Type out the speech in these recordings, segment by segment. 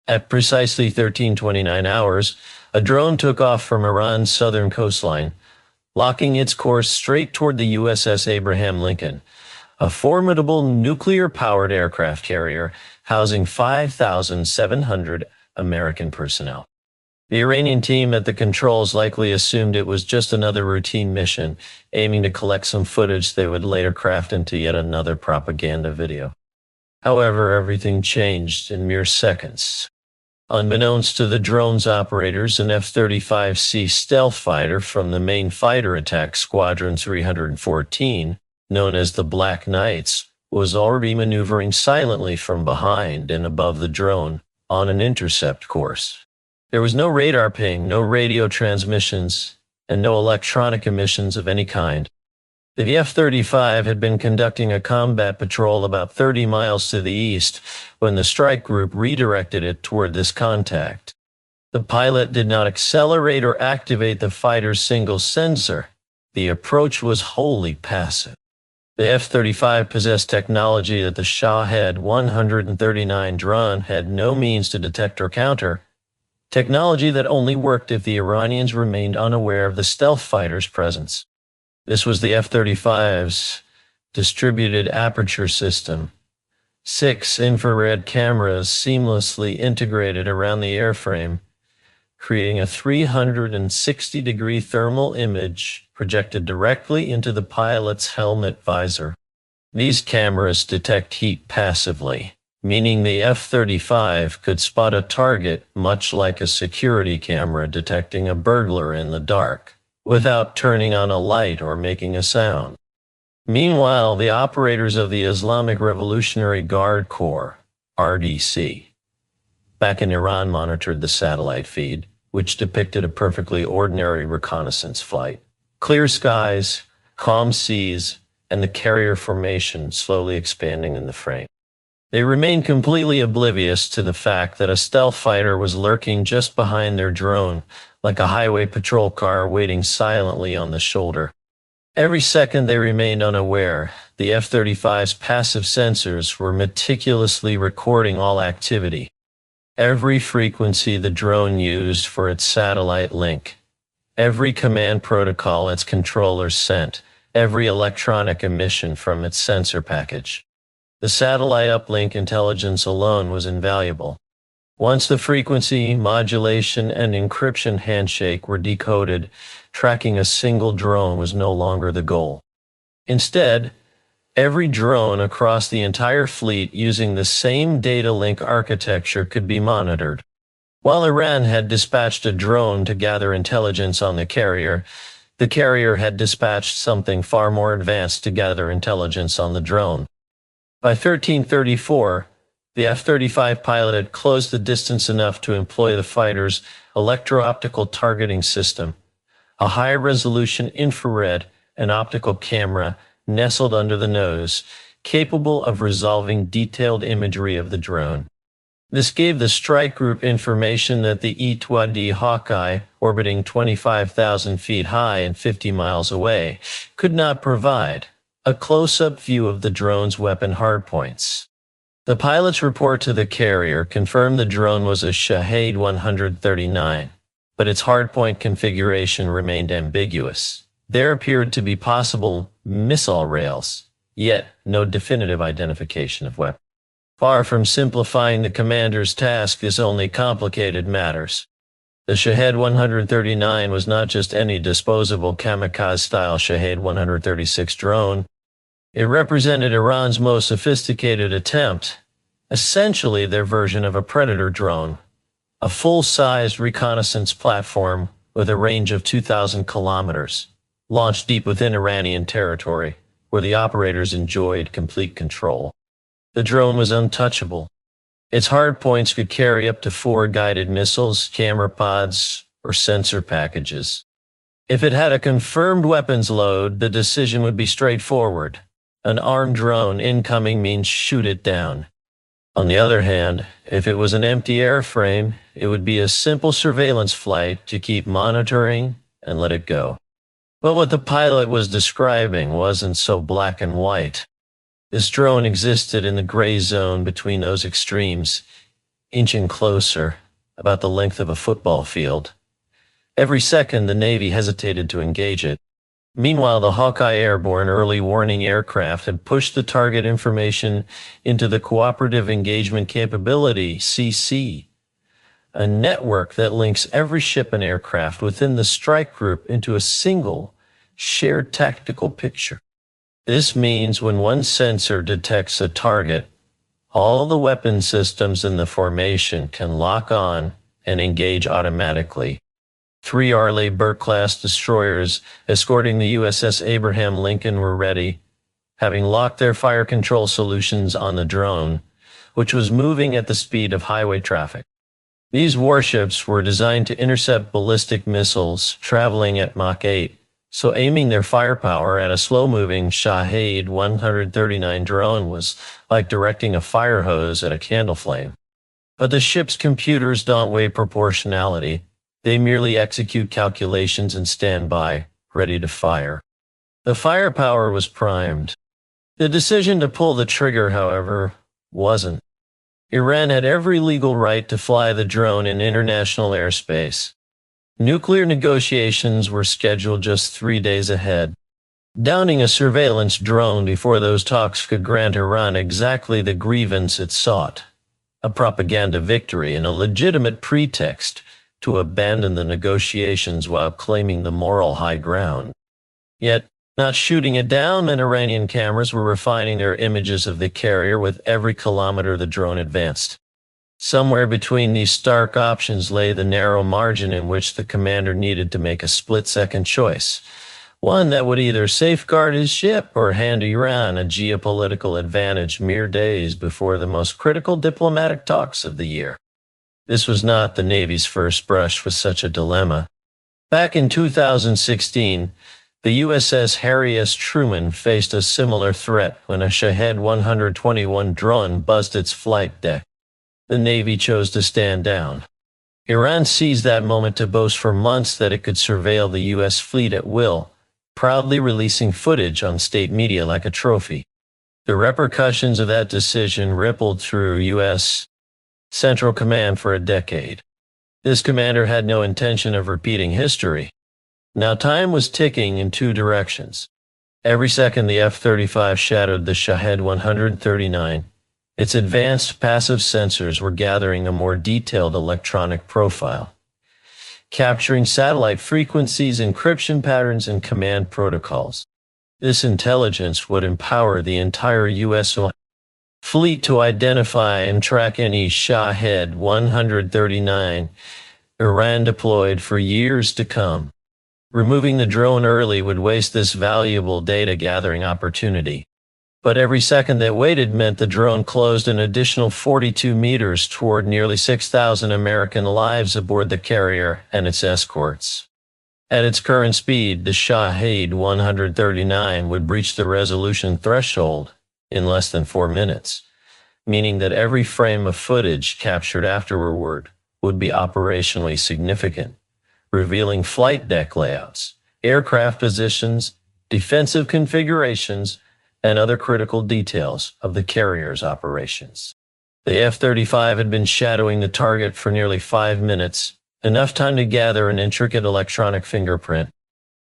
At precisely 13:29 hours, a drone took off from Iran's southern coastline, locking its course straight toward the USS Abraham Lincoln, a formidable nuclear-powered aircraft carrier housing 5,700 American personnel. The Iranian team at the controls likely assumed it was just another routine mission, aiming to collect some footage they would later craft into yet another propaganda video. However, everything changed in mere seconds. Unbeknownst to the drone's operators, an F-35C stealth fighter from the main fighter attack Squadron 314, known as the Black Knights, was already maneuvering silently from behind and above the drone on an intercept course. There was no radar ping, no radio transmissions, and no electronic emissions of any kind. The F-35 had been conducting a combat patrol about 30 miles to the east when the strike group redirected it toward this contact. The pilot did not accelerate or activate the fighter's single sensor. The approach was wholly passive. The F-35 possessed technology that the Shahed 139 drone had no means to detect or counter, technology that only worked if the Iranians remained unaware of the stealth fighter's presence. This was the F-35's distributed aperture system. 6 infrared cameras seamlessly integrated around the airframe, creating a 360-degree thermal image projected directly into the pilot's helmet visor. These cameras detect heat passively, meaning the F-35 could spot a target much like a security camera detecting a burglar in the dark, without turning on a light or making a sound. Meanwhile, the operators of the Islamic Revolutionary Guard Corps, IRGC, back in Iran monitored the satellite feed, which depicted a perfectly ordinary reconnaissance flight. Clear skies, calm seas, and the carrier formation slowly expanding in the frame. They remained completely oblivious to the fact that a stealth fighter was lurking just behind their drone, like a highway patrol car waiting silently on the shoulder. Every second they remained unaware, the F-35's passive sensors were meticulously recording all activity. Every frequency the drone used for its satellite link, every command protocol its controllers sent, every electronic emission from its sensor package. The satellite uplink intelligence alone was invaluable. Once the frequency, modulation, and encryption handshake were decoded, tracking a single drone was no longer the goal. Instead, every drone across the entire fleet using the same data link architecture could be monitored. While Iran had dispatched a drone to gather intelligence on the carrier had dispatched something far more advanced to gather intelligence on the drone. By 1334, the F-35 pilot had closed the distance enough to employ the fighter's electro-optical targeting system, a high-resolution infrared and optical camera nestled under the nose, capable of resolving detailed imagery of the drone. This gave the strike group information that the E-20 Hawkeye, orbiting 25,000 feet high and 50 miles away, could not provide: a close-up view of the drone's weapon hardpoints. The pilot's report to the carrier confirmed the drone was a Shahed 139, but its hardpoint configuration remained ambiguous. There appeared to be possible missile rails, yet no definitive identification of weapon. Far from simplifying the commander's task, this only complicated matters. The Shahed 139 was not just any disposable kamikaze-style Shahed 136 drone. It represented Iran's most sophisticated attempt, essentially their version of a Predator drone, a full-sized reconnaissance platform with a range of 2,000 kilometers, launched deep within Iranian territory, where the operators enjoyed complete control. The drone was untouchable. Its hardpoints could carry up to 4 guided missiles, camera pods, or sensor packages. If it had a confirmed weapons load, the decision would be straightforward. An armed drone incoming means shoot it down. On the other hand, if it was an empty airframe, it would be a simple surveillance flight to keep monitoring and let it go. But what the pilot was describing wasn't so black and white. This drone existed in the gray zone between those extremes. inching closer, about the length of a football field. Every second, the Navy hesitated to engage it. Meanwhile, the Hawkeye Airborne Early Warning Aircraft had pushed the target information into the Cooperative Engagement Capability, CC, a network that links every ship and aircraft within the strike group into a single, shared tactical picture. This means when one sensor detects a target, all the weapon systems in the formation can lock on and engage automatically. 3 Arleigh-Burke-class destroyers escorting the USS Abraham Lincoln were ready, having locked their fire control solutions on the drone, which was moving at the speed of highway traffic. These warships were designed to intercept ballistic missiles traveling at Mach 8, so aiming their firepower at a slow-moving Shahed 139 drone was like directing a fire hose at a candle flame. But the ship's computers don't weigh proportionality. They merely execute calculations and stand by, ready to fire. The firepower was primed. The decision to pull the trigger, however, wasn't. Iran had every legal right to fly the drone in international airspace. Nuclear negotiations were scheduled just 3 days ahead. Downing a surveillance drone before those talks could grant Iran exactly the grievance it sought, a propaganda victory and a legitimate pretext to abandon the negotiations while claiming the moral high ground. Yet, not shooting it down meant Iranian cameras were refining their images of the carrier with every kilometer the drone advanced. Somewhere between these stark options lay the narrow margin in which the commander needed to make a split-second choice, one that would either safeguard his ship or hand Iran a geopolitical advantage mere days before the most critical diplomatic talks of the year. This was not the Navy's first brush with such a dilemma. Back in 2016, the USS Harry S. Truman faced a similar threat when a Shahed 121 drone buzzed its flight deck. The Navy chose to stand down. Iran seized that moment to boast for months that it could surveil the U.S. fleet at will, proudly releasing footage on state media like a trophy. The repercussions of that decision rippled through U.S. Central Command for a decade. This commander had no intention of repeating history. Now time was ticking in 2 directions. Every second the F-35 shadowed the Shahed 139. Its advanced passive sensors were gathering a more detailed electronic profile, capturing satellite frequencies, encryption patterns, and command protocols. This intelligence would empower the entire U.S. fleet to identify and track any Shahed 139 Iran deployed for years to come. Removing the drone early would waste this valuable data-gathering opportunity. But every second that waited meant the drone closed an additional 42 meters toward nearly 6,000 American lives aboard the carrier and its escorts. At its current speed, the Shahed 139 would breach the resolution threshold in less than 4 minutes, meaning that every frame of footage captured afterward would be operationally significant, revealing flight deck layouts, aircraft positions, defensive configurations, and other critical details of the carrier's operations. The F-35 had been shadowing the target for nearly 5 minutes, enough time to gather an intricate electronic fingerprint.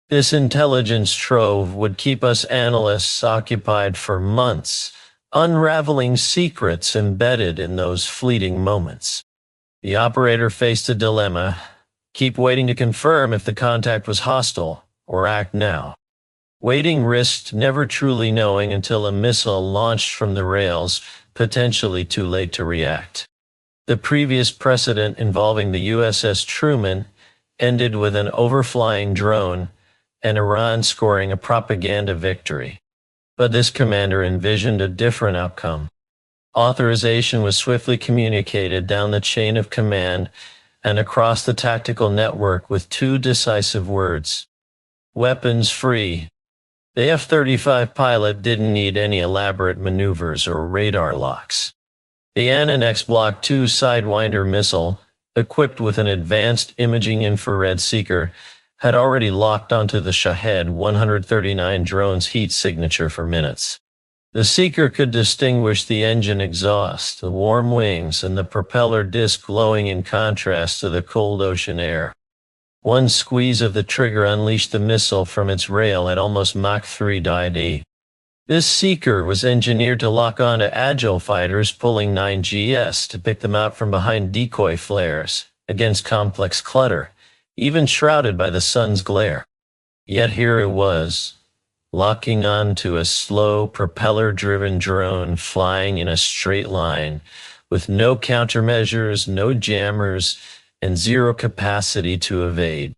This intelligence trove would keep us analysts occupied for months, unraveling secrets embedded in those fleeting moments. The operator faced a dilemma: keep waiting to confirm if the contact was hostile, or act now. Waiting risked never truly knowing until a missile launched from the rails, potentially too late to react. The previous precedent involving the USS Truman ended with an overflying drone and Iran scoring a propaganda victory. But this commander envisioned a different outcome. Authorization was swiftly communicated down the chain of command and across the tactical network with 2 decisive words: weapons free. The F-35 pilot didn't need any elaborate maneuvers or radar locks. The Annex Block II Sidewinder missile, equipped with an advanced imaging infrared seeker, had already locked onto the Shahed 139 drone's heat signature for minutes. The seeker could distinguish the engine exhaust, the warm wings, and the propeller disc glowing in contrast to the cold ocean air. One squeeze of the trigger unleashed the missile from its rail at almost Mach 3 DD. This seeker was engineered to lock onto agile fighters pulling 9GS to pick them out from behind decoy flares against complex clutter, even shrouded by the sun's glare. Yet here it was, locking onto a slow, propeller-driven drone flying in a straight line, with no countermeasures, no jammers, and zero capacity to evade.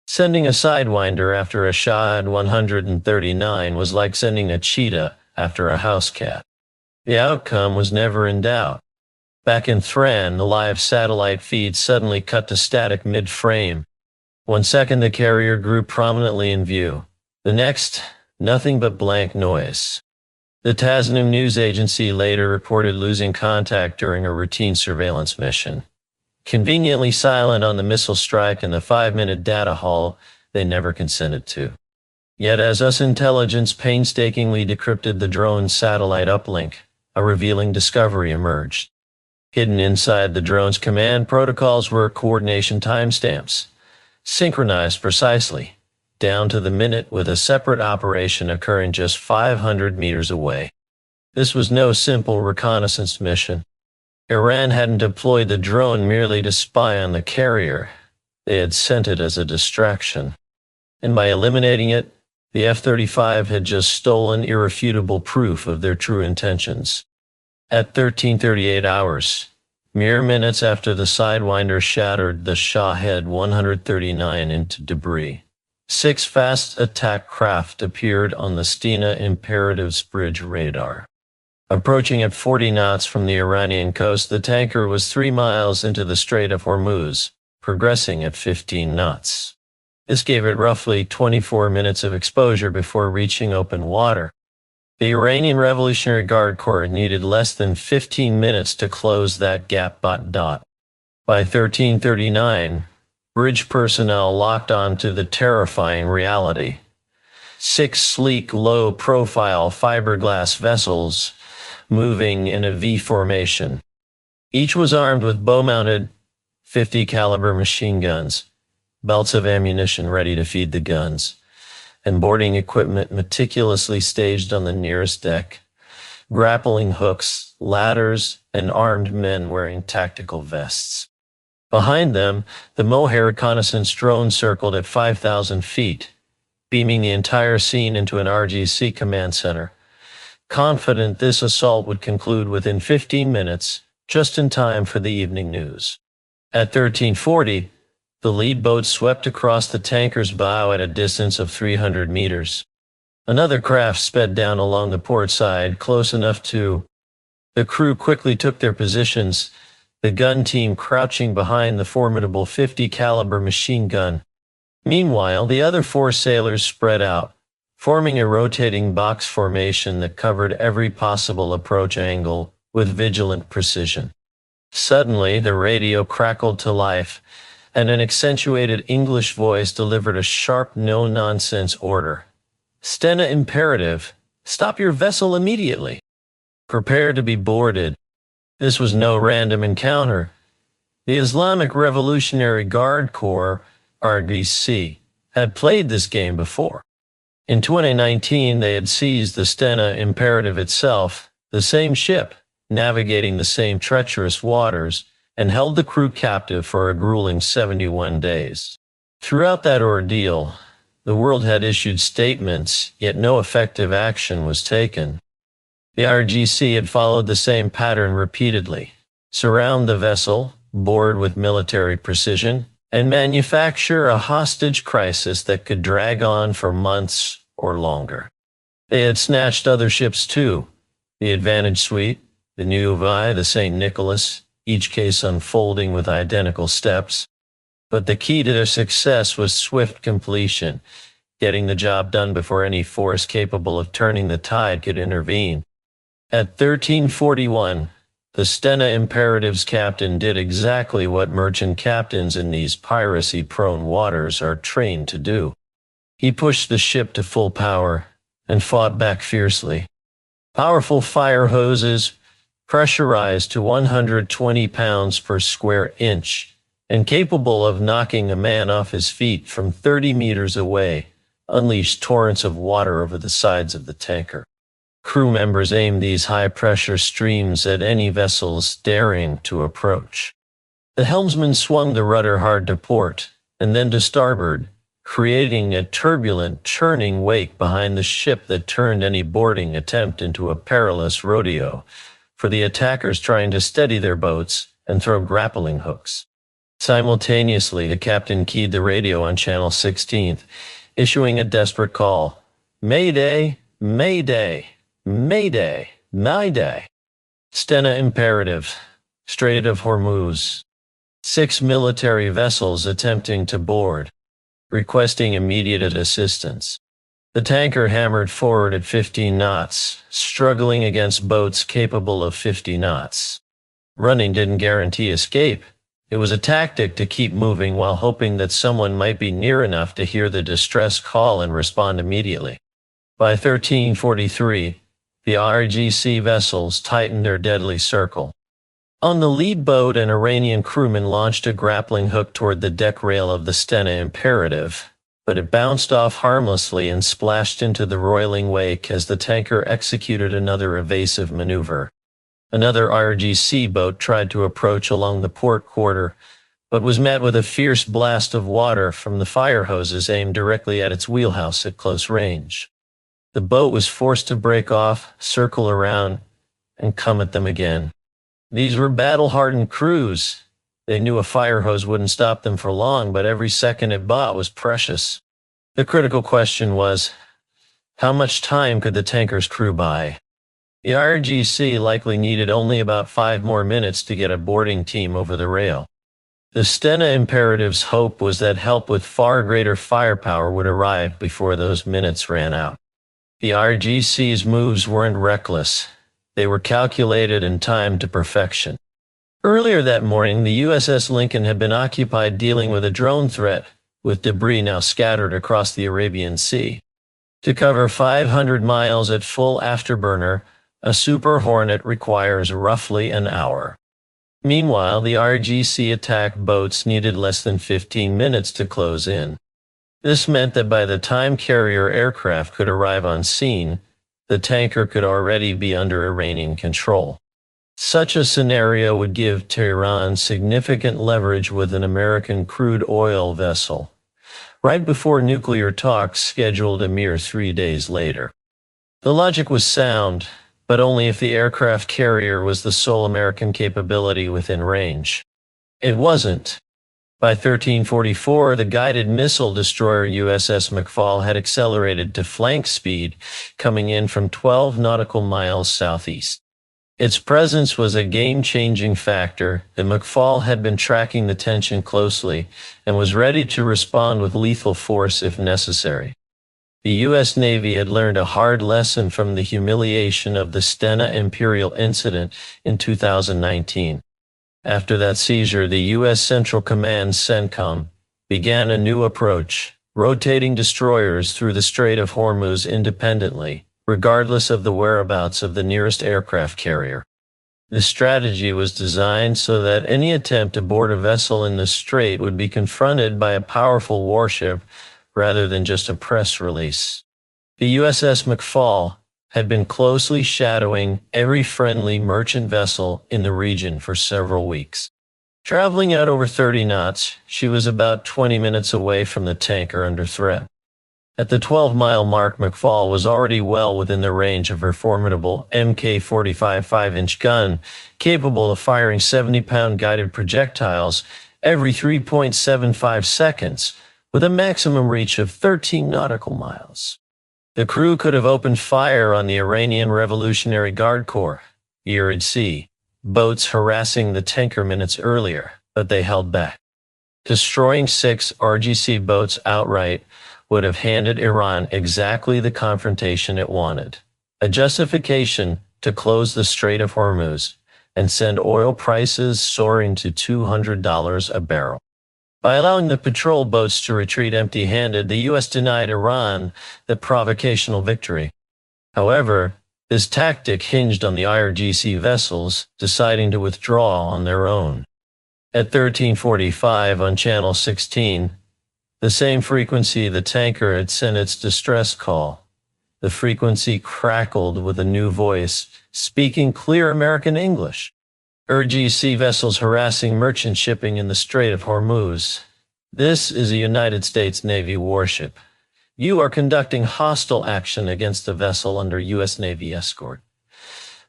Sending a Sidewinder after a Shahed 139 was like sending a cheetah after a house cat. The outcome was never in doubt. Back in Thran, the live satellite feed suddenly cut to static mid-frame. 1 second the carrier grew prominently in view. The next, nothing but blank noise. The Tasnim news agency later reported losing contact during a routine surveillance mission. Conveniently silent on the missile strike and the 5-minute data haul they never consented to. Yet as US intelligence painstakingly decrypted the drone's satellite uplink, a revealing discovery emerged. Hidden inside the drone's command protocols were coordination timestamps, synchronized precisely, down to the minute, with a separate operation occurring just 500 meters away. This was no simple reconnaissance mission. Iran hadn't deployed the drone merely to spy on the carrier. They had sent it as a distraction. And by eliminating it, the F-35 had just stolen irrefutable proof of their true intentions. At 1338 hours, mere minutes after the Sidewinder shattered the Shahed 139 into debris, 6 fast attack craft appeared on the Stena Imperative's bridge radar. Approaching at 40 knots from the Iranian coast, the tanker was 3 miles into the Strait of Hormuz, progressing at 15 knots. This gave it roughly 24 minutes of exposure before reaching open water. The Iranian Revolutionary Guard Corps needed less than 15 minutes to close that gap. By 1339, bridge personnel locked onto the terrifying reality. 6 sleek, low-profile fiberglass vessels moving in a V formation. Each was armed with bow-mounted .50 caliber machine guns, belts of ammunition ready to feed the guns, and boarding equipment meticulously staged on the nearest deck, grappling hooks, ladders, and armed men wearing tactical vests. Behind them, the Mohair reconnaissance drone circled at 5,000 feet, beaming the entire scene into an IRGC command center, confident this assault would conclude within 15 minutes, just in time for the evening news. At 1340, the lead boat swept across the tanker's bow at a distance of 300 meters. Another craft sped down along the port side, close enough to... The crew quickly took their positions, the gun team crouching behind the formidable .50 caliber machine gun. Meanwhile, the other 4 sailors spread out, forming a rotating box formation that covered every possible approach angle with vigilant precision. Suddenly, the radio crackled to life, and an accentuated English voice delivered a sharp, no-nonsense order. "Stena Imperative, stop your vessel immediately. Prepare to be boarded." This was no random encounter. The Islamic Revolutionary Guard Corps, IRGC, had played this game before. In 2019, they had seized the Stena Imperative itself, the same ship, navigating the same treacherous waters, and held the crew captive for a grueling 71 days. Throughout that ordeal, the world had issued statements, yet no effective action was taken. The IRGC had followed the same pattern repeatedly: surround the vessel, board with military precision, and manufacture a hostage crisis that could drag on for months or longer. They had snatched other ships too: the Advantage Suite, the Neuvi, the St. Nicholas, each case unfolding with identical steps. But the key to their success was swift completion, getting the job done before any force capable of turning the tide could intervene. At 1341, the Stena Imperative's captain did exactly what merchant captains in these piracy-prone waters are trained to do. He pushed the ship to full power and fought back fiercely. Powerful fire hoses, pressurized to 120 pounds per square inch, and capable of knocking a man off his feet from 30 meters away, unleashed torrents of water over the sides of the tanker. Crew members aimed these high-pressure streams at any vessels daring to approach. The helmsman swung the rudder hard to port, and then to starboard, creating a turbulent, churning wake behind the ship that turned any boarding attempt into a perilous rodeo for the attackers trying to steady their boats and throw grappling hooks. Simultaneously, the captain keyed the radio on channel 16th, issuing a desperate call. Mayday! Mayday! Mayday! Mayday! Stena imperative. Strait of Hormuz. 6 military vessels attempting to board, requesting immediate assistance. The tanker hammered forward at 15 knots, struggling against boats capable of 50 knots. Running didn't guarantee escape. It was a tactic to keep moving while hoping that someone might be near enough to hear the distress call and respond immediately. By 1343, the IRGC vessels tightened their deadly circle. On the lead boat, an Iranian crewman launched a grappling hook toward the deck rail of the Stena Imperative, but it bounced off harmlessly and splashed into the roiling wake as the tanker executed another evasive maneuver. Another IRGC boat tried to approach along the port quarter, but was met with a fierce blast of water from the fire hoses aimed directly at its wheelhouse at close range. The boat was forced to break off, circle around, and come at them again. These were battle-hardened crews. They knew a fire hose wouldn't stop them for long, but every second it bought was precious. The critical question was, how much time could the tanker's crew buy? The IRGC likely needed only about 5 more minutes to get a boarding team over the rail. The Stena Imperative's hope was that help with far greater firepower would arrive before those minutes ran out. The IRGC's moves weren't reckless. They were calculated and timed to perfection. Earlier that morning, the USS Lincoln had been occupied dealing with a drone threat, with debris now scattered across the Arabian Sea. To cover 500 miles at full afterburner, a Super Hornet requires roughly an hour. Meanwhile, the IRGC attack boats needed less than 15 minutes to close in. This meant that by the time carrier aircraft could arrive on scene, the tanker could already be under Iranian control. Such a scenario would give Tehran significant leverage with an American crude oil vessel, right before nuclear talks scheduled a mere 3 days later. The logic was sound, but only if the aircraft carrier was the sole American capability within range. It wasn't. By 1344, the guided missile destroyer USS McFall had accelerated to flank speed, coming in from 12 nautical miles southeast. Its presence was a game-changing factor. The McFall had been tracking the tension closely and was ready to respond with lethal force if necessary. The U.S. Navy had learned a hard lesson from the humiliation of the Stena Imperial incident in 2019. After that seizure, the U.S. Central Command CENTCOM began a new approach, rotating destroyers through the Strait of Hormuz independently, regardless of the whereabouts of the nearest aircraft carrier. This strategy was designed so that any attempt to board a vessel in the strait would be confronted by a powerful warship rather than just a press release. The USS McFall had been closely shadowing every friendly merchant vessel in the region for several weeks. Traveling at over 30 knots, she was about 20 minutes away from the tanker under threat. At the 12-mile mark, McFall was already well within the range of her formidable Mk-45 5-inch gun, capable of firing 70-pound guided projectiles every 3.75 seconds, with a maximum reach of 13 nautical miles. The crew could have opened fire on the Iranian Revolutionary Guard Corps, IRGC, boats harassing the tanker minutes earlier, but they held back. Destroying 6 IRGC boats outright would have handed Iran exactly the confrontation it wanted, a justification to close the Strait of Hormuz and send oil prices soaring to $200 a barrel. By allowing the patrol boats to retreat empty-handed, the U.S. denied Iran the provocational victory. However, This tactic hinged on the IRGC vessels deciding to withdraw on their own. At 13:45 on Channel 16, the same frequency the tanker had sent its distress call. The frequency crackled with a new voice, speaking clear American English. IRGC vessels harassing merchant shipping in the Strait of Hormuz. This is a United States Navy warship. You are conducting hostile action against a vessel under U.S. Navy escort.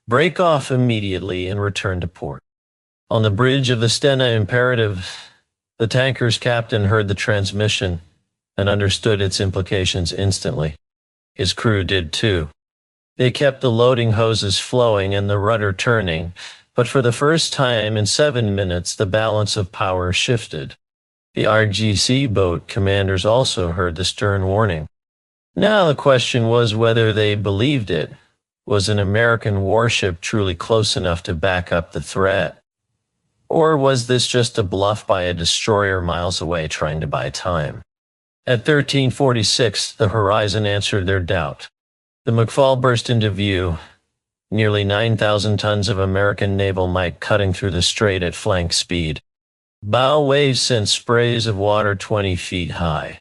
Break off immediately and return to port. On the bridge of the Stena imperative, the tanker's captain heard the transmission and understood its implications instantly. His crew did too. They kept the loading hoses flowing and the rudder turning, but for the first time in 7 minutes, the balance of power shifted. The IRGC boat commanders also heard the stern warning. Now the question was whether they believed it. Was an American warship truly close enough to back up the threat? Or was this just a bluff by a destroyer miles away trying to buy time? At 13:46, the horizon answered their doubt. The McFall burst into view, nearly 9,000 tons of American naval might cutting through the strait at flank speed. Bow waves sent sprays of water 20 feet high.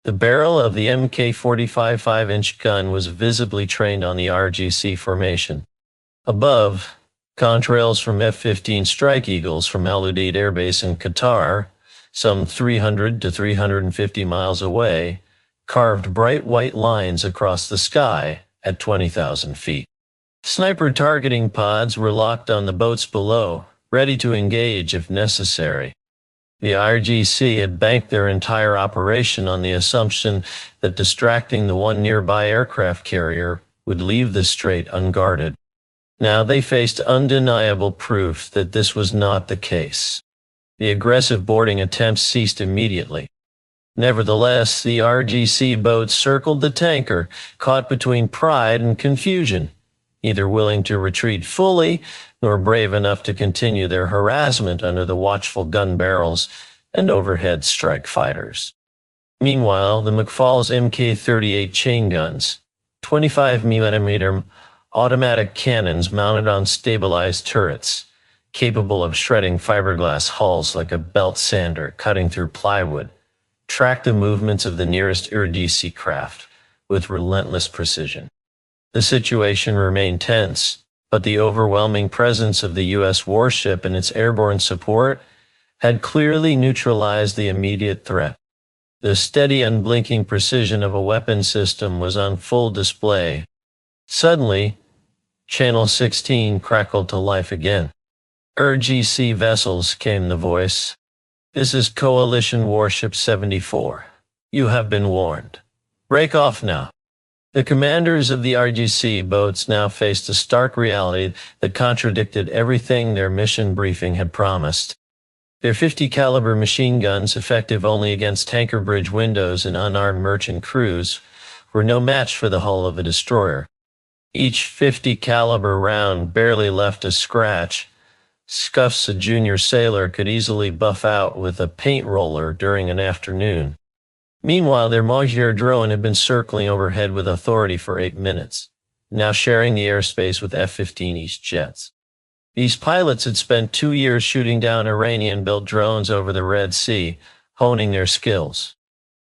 The barrel of the Mk-45 5-inch gun was visibly trained on the IRGC formation. Above, contrails from F-15 Strike Eagles from Al Udeid Air Base in Qatar, some 300 to 350 miles away, carved bright white lines across the sky at 20,000 feet. Sniper targeting pods were locked on the boats below, ready to engage if necessary. The IRGC had banked their entire operation on the assumption that distracting the one nearby aircraft carrier would leave the strait unguarded. Now they faced undeniable proof that this was not the case. The aggressive boarding attempts ceased immediately. Nevertheless, the IRGC boats circled the tanker, caught between pride and confusion, neither willing to retreat fully nor brave enough to continue their harassment under the watchful gun barrels and overhead strike fighters. Meanwhile, the McFall's Mk-38 chain guns, 25mm automatic cannons mounted on stabilized turrets, capable of shredding fiberglass hulls like a belt sander cutting through plywood, tracked the movements of the nearest IRGC craft with relentless precision. The situation remained tense, but the overwhelming presence of the U.S. warship and its airborne support had clearly neutralized the immediate threat. The steady, unblinking precision of a weapon system was on full display. Suddenly, Channel 16 crackled to life again. IRGC vessels, came the voice. This is Coalition Warship 74. You have been warned. Break off now. The commanders of the IRGC boats now faced a stark reality that contradicted everything their mission briefing had promised. Their 50 caliber machine guns, effective only against tanker bridge windows and unarmed merchant crews, were no match for the hull of a destroyer. Each 50 caliber round barely left a scratch. Scuffs a junior sailor could easily buff out with a paint roller during an afternoon. Meanwhile, their Magier drone had been circling overhead with authority for 8 minutes, now sharing the airspace with F-15 East jets. These pilots had spent 2 years shooting down Iranian-built drones over the Red Sea, honing their skills.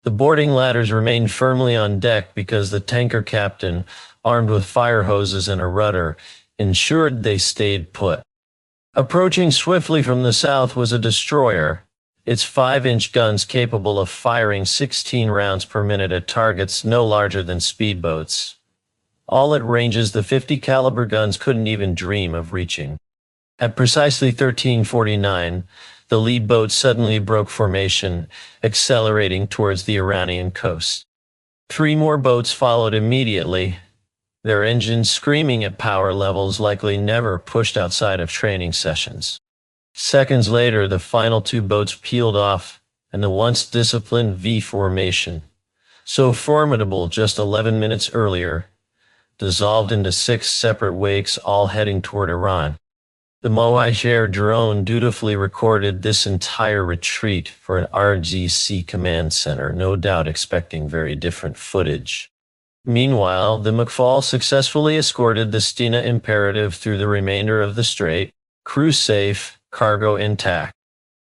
The boarding ladders remained firmly on deck because the tanker captain, armed with fire hoses and a rudder, ensured they stayed put. Approaching swiftly from the south was a destroyer, its 5-inch guns capable of firing 16 rounds per minute at targets no larger than speedboats. All at ranges the 50 caliber guns couldn't even dream of reaching. At precisely 13:49, the lead boat suddenly broke formation, accelerating towards the Iranian coast. 3 more boats followed immediately, their engines screaming at power levels likely never pushed outside of training sessions. Seconds later, the final 2 boats peeled off, and the once disciplined V formation, so formidable just 11 minutes earlier, dissolved into 6 separate wakes, all heading toward Iran. The Magier drone dutifully recorded this entire retreat for an IRGC command center, no doubt expecting very different footage. Meanwhile, the McFall successfully escorted the Stena Imperative through the remainder of the strait, crew safe, cargo intact.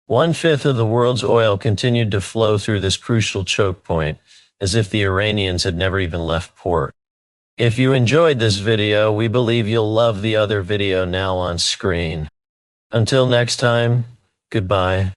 1/5 of the world's oil continued to flow through this crucial choke point, as if the Iranians had never even left port. If you enjoyed this video, we believe you'll love the other video now on screen. Until next time, goodbye.